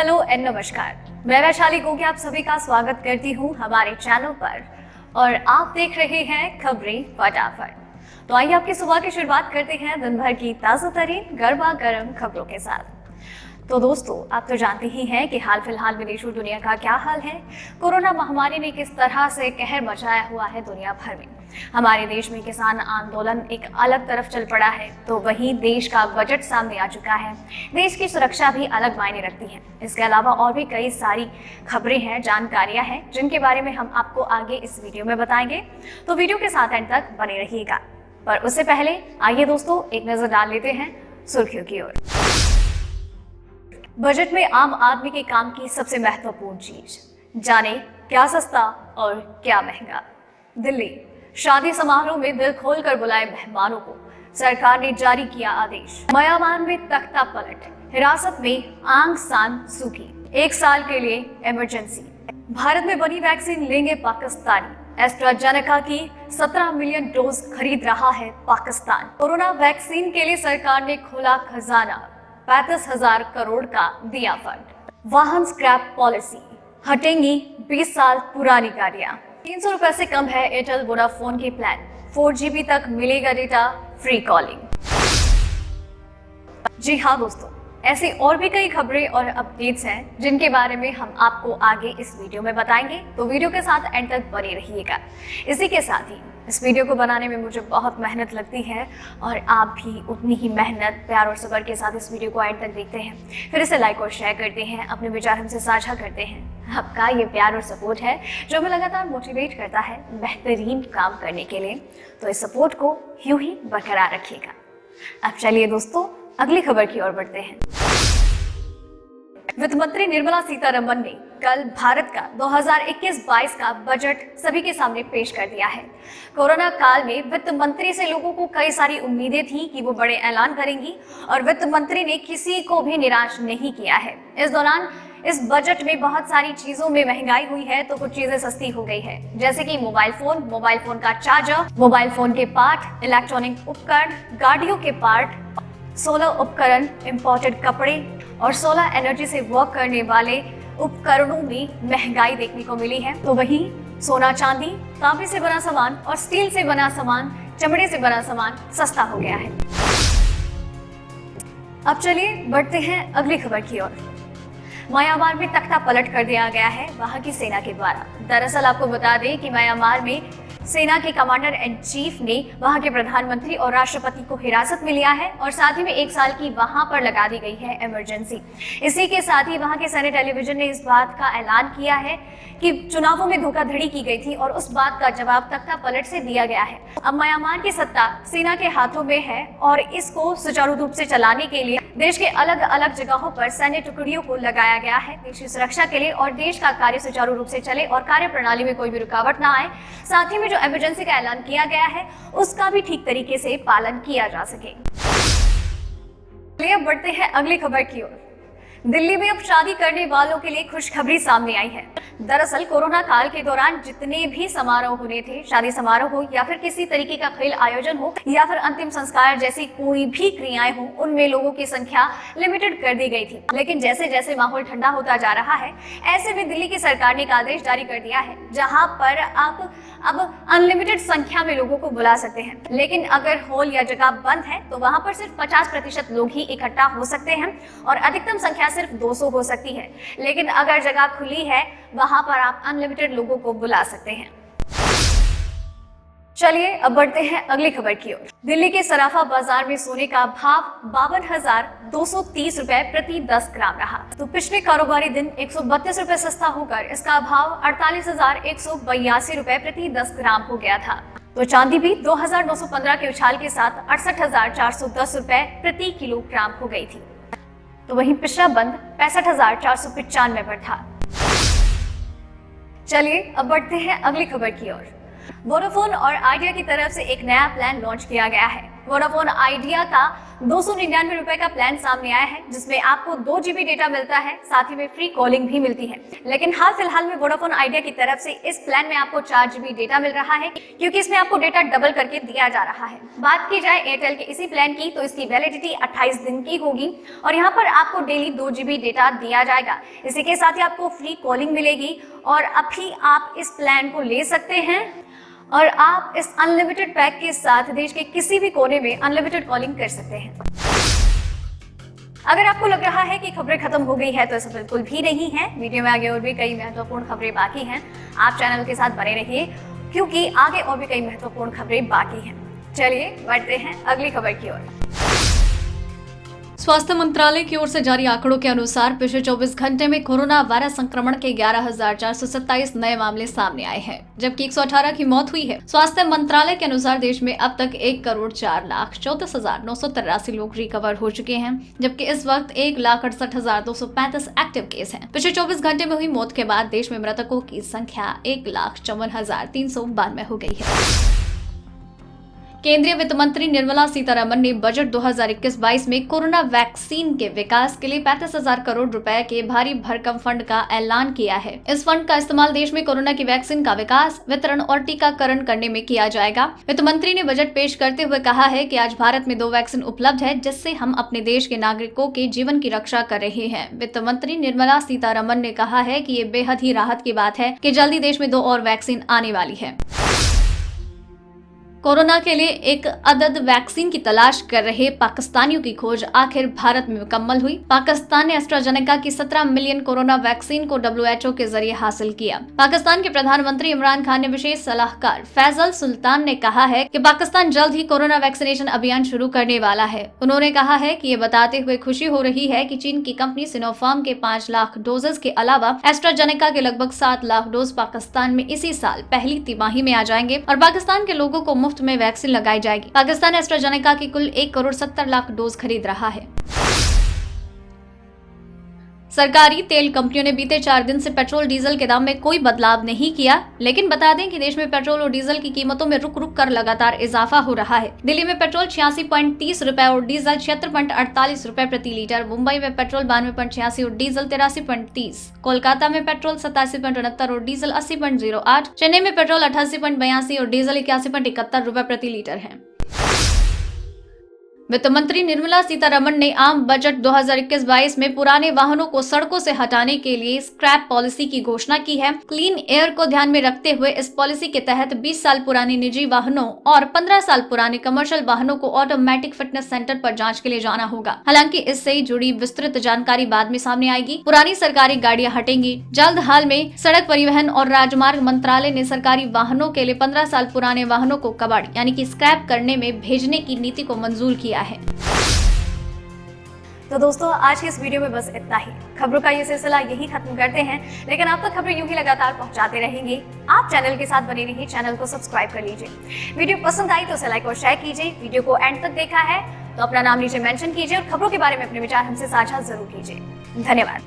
Hello and नमस्कार। मैं वैशाली गोगी आप सभी का स्वागत करती हूँ हमारे चैनल पर और आप देख रहे हैं खबरें फटाफट। तो आइए आपकी सुबह की शुरुआत करते हैं दिन भर की ताज़ा तरीन गर्मा गर्म खबरों के साथ। तो दोस्तों, आप तो जानते ही हैं कि हाल फिलहाल में देश और दुनिया का क्या हाल है। कोरोना महामारी ने किस तरह से कहर मचाया हुआ है दुनिया भर में। हमारे देश में किसान आंदोलन एक अलग तरफ चल पड़ा है, तो वहीं देश का बजट सामने आ चुका है। देश की सुरक्षा भी अलग मायने रखती है। इसके अलावा और भी कई सारी खबरें हैं, जानकारियां हैं, जिनके बारे में हम आपको आगे इस वीडियो में बताएंगे। तो वीडियो के साथ एंड तक बने रहिएगा। पर उससे पहले आइए दोस्तों एक नजर डाल लेते हैं सुर्खियों की ओर। बजट में आम आदमी के काम की सबसे महत्वपूर्ण चीज, जाने क्या सस्ता और क्या महंगा। दिल्ली शादी समारोह में दिल खोलकर बुलाए मेहमानों को सरकार ने जारी किया आदेश। म्यांमार में तख्ता पलट, हिरासत में आंग सान सूकी, 1 साल के लिए इमरजेंसी। भारत में बनी वैक्सीन लेंगे पाकिस्तानी, एस्ट्राजेनेका की 17 मिलियन डोज खरीद रहा है पाकिस्तान। कोरोना वैक्सीन के लिए सरकार ने खोला खजाना, 35,000 करोड़ का दिया फंड। वाहन स्क्रैप पॉलिसी, हटेंगी 20 साल पुरानी गाड़ियां। 300 रुपए से कम है एयरटेल वोडाफोन के प्लान, 4 GB तक मिलेगा डेटा, फ्री कॉलिंग। जी हाँ दोस्तों, ऐसी और भी कई खबरें और अपडेट्स हैं जिनके बारे में हम आपको आगे इस वीडियो में बताएंगे, तो वीडियो के साथ एंड तक बने रहिएगा। इसी के साथ ही इस वीडियो को बनाने में मुझे बहुत मेहनत लगती है और आप भी उतनी ही मेहनत, प्यार और सब्र के साथ इस वीडियो को एंड तक देखते हैं, फिर इसे लाइक और शेयर करते हैं, अपने विचार हमसे साझा करते हैं। आपका ये प्यार और सपोर्ट है जो हमें लगातार मोटिवेट करता है बेहतरीन काम करने के लिए, तो इस सपोर्ट को यूं ही बरकरार रखिएगा। अब चलिए दोस्तों अगली खबर की ओर बढ़ते हैं। वित्त मंत्री निर्मला सीतारमण ने कल भारत का 2021-22 का बजट सभी के सामने पेश कर दिया है। कोरोना काल में वित्त मंत्री से लोगों को कई सारी उम्मीदें थी कि वो बड़े ऐलान करेंगी और वित्त मंत्री ने किसी को भी निराश नहीं किया है। इस दौरान इस बजट में बहुत सारी चीजों में महंगाई हुई है, तो कुछ चीजें सस्ती हो गई है, जैसे कि मोबाइल फोन का चार्जर, मोबाइल फोन के पार्ट, इलेक्ट्रॉनिक उपकरण, गाड़ियों के पार्ट, सोलर उपकरण, इंपोर्टेड कपड़े और सोलर एनर्जी से वर्क करने वाले उपकरणों में महंगाई देखने को मिली है। तो वहीं सोना चांदी, तांबे से बना सामान और स्टील से बना सामान, चमड़े से बना सामान सस्ता हो गया है। अब चलिए बढ़ते हैं अगली खबर की ओर। म्यांमार में तख्ता पलट कर दिया गया है वहां की सेना के द्वारा। दरअसल आपको बता दें कि म्यांमार में सेना के कमांडर इन चीफ ने वहां के प्रधानमंत्री और राष्ट्रपति को हिरासत में लिया है और साथ ही में 1 साल की वहां पर लगा दी गई है इमरजेंसी। इसी के साथ ही वहां के सैन्य टेलीविजन ने इस बात का ऐलान किया है कि चुनावों में धोखाधड़ी की गई थी और उस बात का जवाब तख्ता पलट से दिया गया है। अब म्यांमार की सत्ता सेना के हाथों में है और इसको सुचारू रूप से चलाने के लिए देश के अलग अलग जगहों पर सैन्य टुकड़ियों को लगाया गया है, देश की सुरक्षा के लिए और देश का कार्य सुचारू रूप से चले और कार्य प्रणाली में कोई भी रुकावट ना आए। साथ ही में जो इमरजेंसी का ऐलान किया गया है उसका भी ठीक तरीके से पालन किया जा सके। चलिए बढ़ते हैं अगली खबर की ओर। दिल्ली में अब शादी करने वालों के लिए खुशखबरी सामने आई है। दरअसल कोरोना काल के दौरान जितने भी समारोह होने थे, शादी समारोह हो या फिर किसी तरीके का खेल आयोजन हो या फिर अंतिम संस्कार जैसी कोई भी क्रियाएं हो, उनमें लोगों की संख्या लिमिटेड कर दी गई थी। लेकिन जैसे जैसे माहौल ठंडा होता जा रहा है, ऐसे में दिल्ली की सरकार ने एक आदेश जारी कर दिया है जहां पर आप अब अनलिमिटेड संख्या में लोगों को बुला सकते हैं। लेकिन अगर हॉल या जगह बंद है तो वहां पर सिर्फ 50% लोग ही इकट्ठा हो सकते हैं और अधिकतम संख्या सिर्फ 200 हो सकती है। लेकिन अगर जगह खुली है वहां पर आप अनलिमिटेड लोगों को बुला सकते हैं। चलिए अब बढ़ते हैं अगली खबर की ओर। दिल्ली के सराफा बाजार में सोने का भाव 52,230 रुपए प्रति 10 ग्राम रहा, तो पिछले कारोबारी दिन 132 रुपए सस्ता होकर इसका भाव 48,182 रुपए प्रति 10 ग्राम हो गया था। तो चांदी भी 2,915 के उछाल के साथ 68,410 रुपए प्रति किलोग्राम हो गई थी। तो वहीं पिछला बंद 65,495 पर था। चलिए अब बढ़ते हैं अगली खबर की ओर। वोडाफोन और आइडिया की तरफ से एक नया प्लान लॉन्च किया गया है। वोडाफोन आइडिया का 299 रुपए का प्लान सामने आया है, जिसमें आपको 2 GB डेटा मिलता है, साथ ही में फ्री कॉलिंग भी मिलती है। लेकिन हाल फिलहाल में वोडाफोन आइडिया की तरफ से इस प्लान में आपको 4 GB डेटा मिल रहा है, क्योंकि इसमें आपको डेटा डबल करके दिया जा रहा है। बात की जाए एयरटेल के इसी प्लान की, तो इसकी वैलिडिटी 28 दिन की होगी और यहाँ पर आपको डेली 2 GB डेटा दिया जाएगा। इसी के साथ ही आपको फ्री कॉलिंग मिलेगी और अभी आप इस प्लान को ले सकते हैं और आप इस अनलिमिटेड पैक के साथ देश के किसी भी कोने में अनलिमिटेड कॉलिंग कर सकते हैं। अगर आपको लग रहा है कि खबरें खत्म हो गई है, तो ऐसा बिल्कुल भी नहीं है। वीडियो में आगे और भी कई महत्वपूर्ण खबरें बाकी हैं। आप चैनल के साथ बने रहिए, क्योंकि आगे और भी कई महत्वपूर्ण खबरें बाकी हैं। चलिए बढ़ते हैं अगली खबर की ओर। स्वास्थ्य मंत्रालय की ओर से जारी आंकड़ों के अनुसार पिछले 24 घंटे में कोरोना वायरस संक्रमण के 11,427 नए मामले सामने आए हैं, जबकि 118 की मौत हुई है। स्वास्थ्य मंत्रालय के अनुसार देश में अब तक 1,04,34,983 लोग रिकवर हो चुके हैं, जबकि इस वक्त 1,68,235 एक्टिव केस हैं। पिछले 24 घंटे में हुई मौत के बाद देश में मृतकों की संख्या 1,54,392 हो गई है। केंद्रीय वित्त मंत्री निर्मला सीतारमण ने बजट 2021-22 में कोरोना वैक्सीन के विकास के लिए 35,000 करोड़ रुपए के भारी भरकम फंड का ऐलान किया है। इस फंड का इस्तेमाल देश में कोरोना की वैक्सीन का विकास, वितरण और टीकाकरण करने में किया जाएगा। वित्त मंत्री ने बजट पेश करते हुए कहा है कि आज भारत में 2 वैक्सीन उपलब्ध है, जिससे हम अपने देश के नागरिकों के जीवन की रक्षा कर रहे हैं। वित्त मंत्री निर्मला सीतारमण ने कहा है कि ये बेहद ही राहत की बात है कि जल्दी देश में 2 और वैक्सीन आने वाली है। कोरोना के लिए एक अदद वैक्सीन की तलाश कर रहे पाकिस्तानियों की खोज आखिर भारत में मुकम्मल हुई। पाकिस्तान ने एस्ट्राजेनेका की 17 मिलियन कोरोना वैक्सीन को WHO के जरिए हासिल किया। पाकिस्तान के प्रधानमंत्री इमरान खान ने विशेष सलाहकार फैजल सुल्तान ने कहा है कि पाकिस्तान जल्द ही कोरोना वैक्सीनेशन अभियान शुरू करने वाला है। उन्होंने कहा है कि ये बताते हुए खुशी हो रही है कि चीन की कंपनी सिनोफार्म के 5 लाख डोजेस के अलावा एस्ट्राजेनेका के लगभग 7 लाख डोज पाकिस्तान में इसी साल पहली तिमाही में आ जाएंगे और पाकिस्तान के लोगों को में वैक्सीन लगाई जाएगी। पाकिस्तान एस्ट्राजेनेका की कुल 1,70 लाख डोज खरीद रहा है। सरकारी तेल कंपनियों ने बीते 4 दिन से पेट्रोल डीजल के दाम में कोई बदलाव नहीं किया, लेकिन बता दें कि देश में पेट्रोल और डीजल की कीमतों में रुक रुक कर लगातार इजाफा हो रहा है। दिल्ली में पेट्रोल 86.30 रुपए और डीजल 76.48 रुपए प्रति लीटर, मुंबई में पेट्रोल 92.86 और डीजल 83.30, कोलकाता में पेट्रोल 87.69 और डीजल 80.08, चेन्नई में पेट्रोल 88.82 और डीजल 81.71 रुपए प्रति लीटर है। वित्त मंत्री निर्मला सीतारमण ने आम बजट 2021-22 में पुराने वाहनों को सड़कों से हटाने के लिए स्क्रैप पॉलिसी की घोषणा की है। क्लीन एयर को ध्यान में रखते हुए इस पॉलिसी के तहत 20 साल पुराने निजी वाहनों और 15 साल पुराने कमर्शियल वाहनों को ऑटोमेटिक फिटनेस सेंटर पर जांच के लिए जाना होगा। हालांकि इससे जुड़ी विस्तृत जानकारी बाद में सामने आएगी। पुरानी सरकारी गाड़ियां हटेंगी। जल्द हाल में सड़क परिवहन और राजमार्ग मंत्रालय ने सरकारी वाहनों के लिए 15 साल पुराने वाहनों को कबाड़ यानी कि स्क्रैप करने में भेजने की नीति को मंजूर किया है। तो दोस्तों, आज की इस वीडियो में बस इतना ही। खबरों का ये सिलसिला यही खत्म करते हैं, लेकिन आप तक खबरें यूं ही लगातार पहुंचाते रहेंगे। आप चैनल के साथ बने रहिए, चैनल को सब्सक्राइब कर लीजिए। वीडियो पसंद आई तो उसे लाइक और शेयर कीजिए। वीडियो को एंड तक देखा है तो अपना नाम नीचे मेंशन कीजिए और खबरों के बारे में अपने विचार हमसे साझा जरूर कीजिए। धन्यवाद।